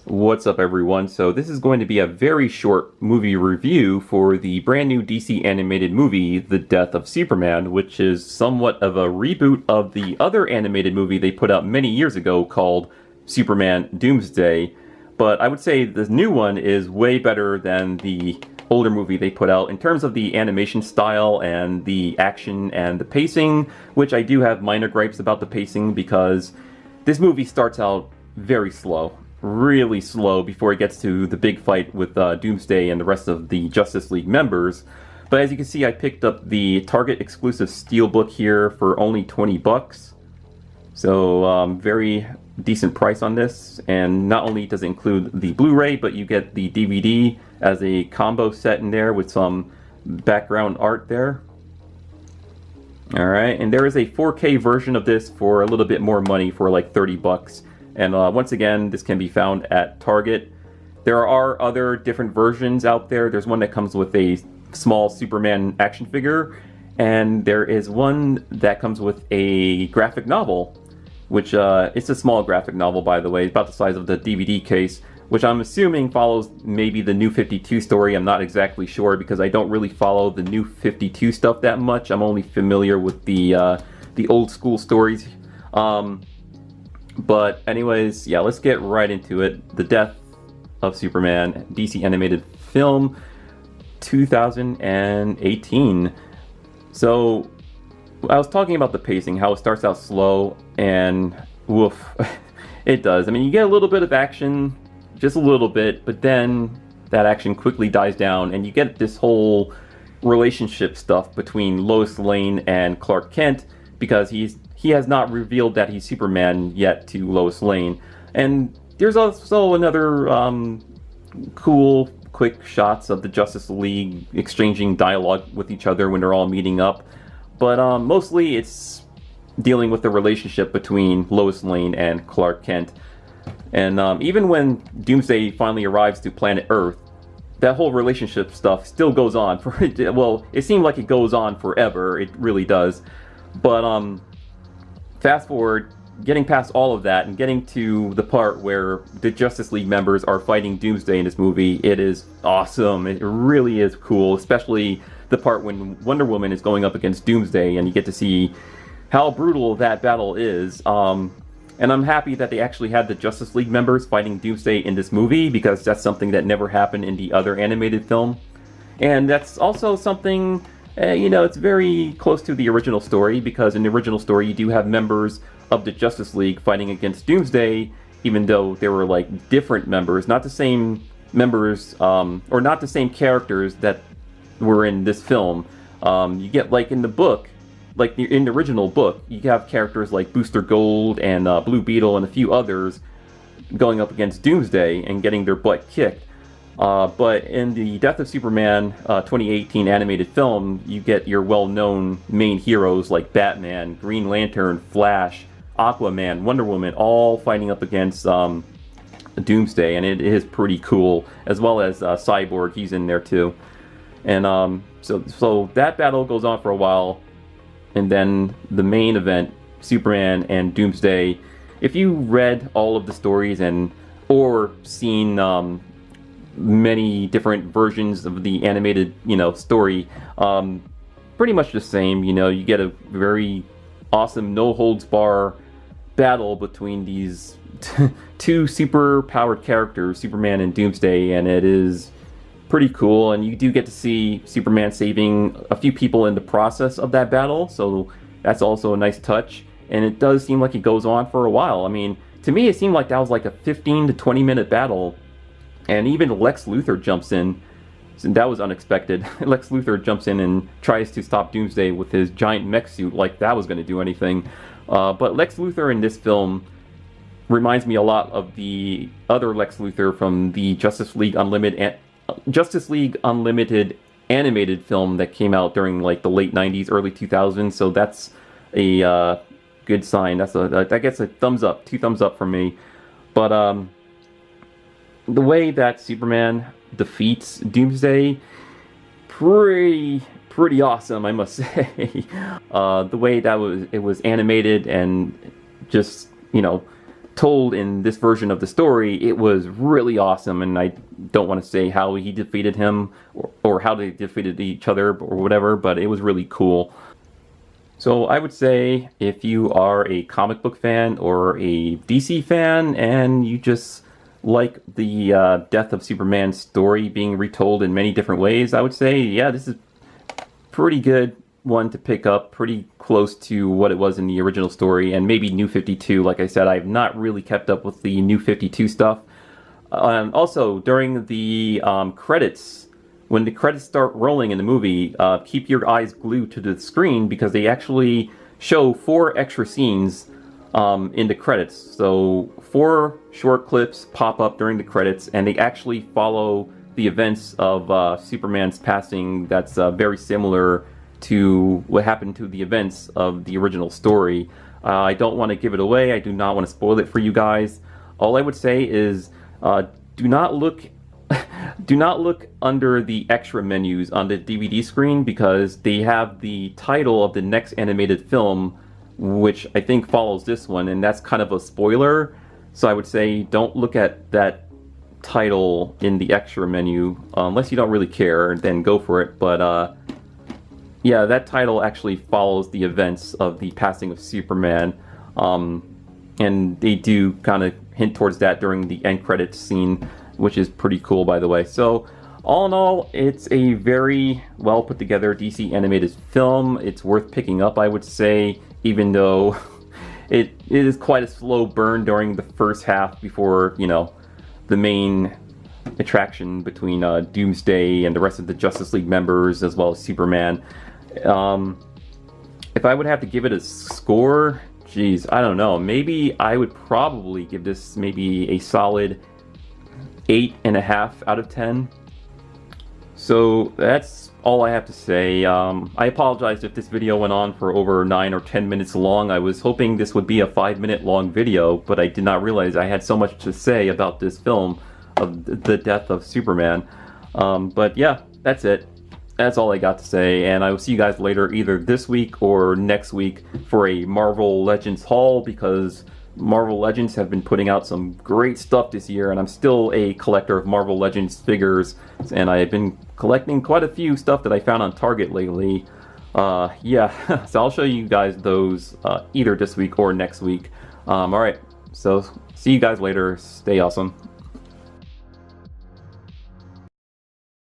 What's up, everyone? So this is going to be a very short movie review for the brand new DC animated movie, The Death of Superman, which is somewhat of a reboot of the other animated movie they put out many years ago called Superman Doomsday. But I would say the new one is way better than the older movie they put out in terms of the animation style and the action and the pacing, which I do have minor gripes about the pacing because this movie starts out very slow. Really slow before it gets to the big fight with Doomsday and the rest of the Justice League members. But as you can see, I picked up the Target exclusive Steelbook here for only 20 bucks. So very decent price on this. And not only does it include the Blu-ray, but you get the DVD as a combo set in there with some background art there. Alright, and there is a 4K version of this for a little bit more money for like 30 bucks. And once again, this can be found at Target. There are other different versions out there. There's one that comes with a small Superman action figure, and there is one that comes with a graphic novel, which it's a small graphic novel, by the way, about the size of the DVD case, which I'm assuming follows maybe the New 52 story. I'm not exactly sure because I don't really follow the New 52 stuff that much. I'm only familiar with the old school stories. But anyways, yeah, let's get right into it. The Death of Superman, DC animated film, 2018. So, I was talking about the pacing, how it starts out slow, and woof, it does. I mean, you get a little bit of action, just a little bit, but then that action quickly dies down, and you get this whole relationship stuff between Lois Lane and Clark Kent, because he has not revealed that he's Superman yet to Lois Lane. And there's also another cool, quick shots of the Justice League exchanging dialogue with each other when they're all meeting up. But mostly it's dealing with the relationship between Lois Lane and Clark Kent. And even when Doomsday finally arrives to planet Earth, that whole relationship stuff still goes on for, well, it seemed like it goes on forever. It really does. But fast forward, getting past all of that and getting to the part where the Justice League members are fighting Doomsday in this movie, it is awesome. It really is cool, especially the part when Wonder Woman is going up against Doomsday and you get to see how brutal that battle is. And I'm happy that they actually had the Justice League members fighting Doomsday in this movie because that's something that never happened in the other animated film. And that's also something... you know, it's very close to the original story because in the original story you do have members of the Justice League fighting against Doomsday, even though they were like different members, not the same members, or not the same characters that were in this film. You get like in the book, like in the original book, you have characters like Booster Gold and Blue Beetle and a few others going up against Doomsday and getting their butt kicked. But in the Death of Superman 2018 animated film, you get your well-known main heroes like Batman, Green Lantern, Flash, Aquaman, Wonder Woman, all fighting up against Doomsday, and it is pretty cool, as well as Cyborg, he's in there too. And so that battle goes on for a while, and then the main event, Superman and Doomsday. If you read all of the stories or seen many different versions of the animated, story, pretty much the same. You get a very awesome no-holds-bar battle between these two super-powered characters, Superman and Doomsday, and it is pretty cool. And you do get to see Superman saving a few people in the process of that battle, so that's also a nice touch. And it does seem like it goes on for a while. I mean, to me, it seemed like that was like a 15 to 20-minute battle. And even Lex Luthor jumps in, and that was unexpected. Lex Luthor jumps in and tries to stop Doomsday with his giant mech suit, like that was going to do anything. But Lex Luthor in this film reminds me a lot of the other Lex Luthor from the Justice League Unlimited animated film that came out during like the late 90s, early 2000s. So that's a good sign. That gets a thumbs up, 2 thumbs up from me. But the way that Superman defeats Doomsday, pretty awesome, I must say. The way that it was animated and just, told in this version of the story, it was really awesome, and I don't want to say how he defeated him or how they defeated each other or whatever, but it was really cool. So I would say if you are a comic book fan or a DC fan and you just like the Death of Superman story being retold in many different ways, I would say, yeah, this is pretty good one to pick up, pretty close to what it was in the original story, and maybe New 52. Like I said, I've not really kept up with the New 52 stuff. Also, during the credits, when the credits start rolling in the movie, keep your eyes glued to the screen because they actually show 4 extra scenes in the credits. So 4 short clips pop up during the credits, and they actually follow the events of Superman's passing. That's very similar to what happened to the events of the original story. I don't want to give it away. I do not want to spoil it for you guys. All I would say is do not look under the extra menus on the DVD screen, because they have the title of the next animated film, which I think follows this one, and that's kind of a spoiler. So I would say don't look at that title in the extra menu unless you don't really care, then go for it. But yeah, that title actually follows the events of the passing of Superman, and they do kind of hint towards that during the end credits scene, which is pretty cool, by the way. So all in all, it's a very well put together DC animated film. It's worth picking up, I would say, even though it is quite a slow burn during the first half before, you know, the main attraction between Doomsday and the rest of the Justice League members, as well as Superman. If I would have to give it a score, geez, I don't know. Maybe I would probably give this maybe a solid 8.5 out of 10. So that's all I have to say. I apologize if this video went on for over 9 or 10 minutes long. I was hoping this would be a 5-minute long video, but I did not realize I had so much to say about this film of the death of Superman. But yeah, that's it. That's all I got to say, and I will see you guys later, either this week or next week, for a Marvel Legends haul, because Marvel Legends have been putting out some great stuff this year, and I'm still a collector of Marvel Legends figures, and I've been collecting quite a few stuff that I found on Target lately. Yeah, so I'll show you guys those either this week or next week. Alright, so see you guys later. Stay awesome.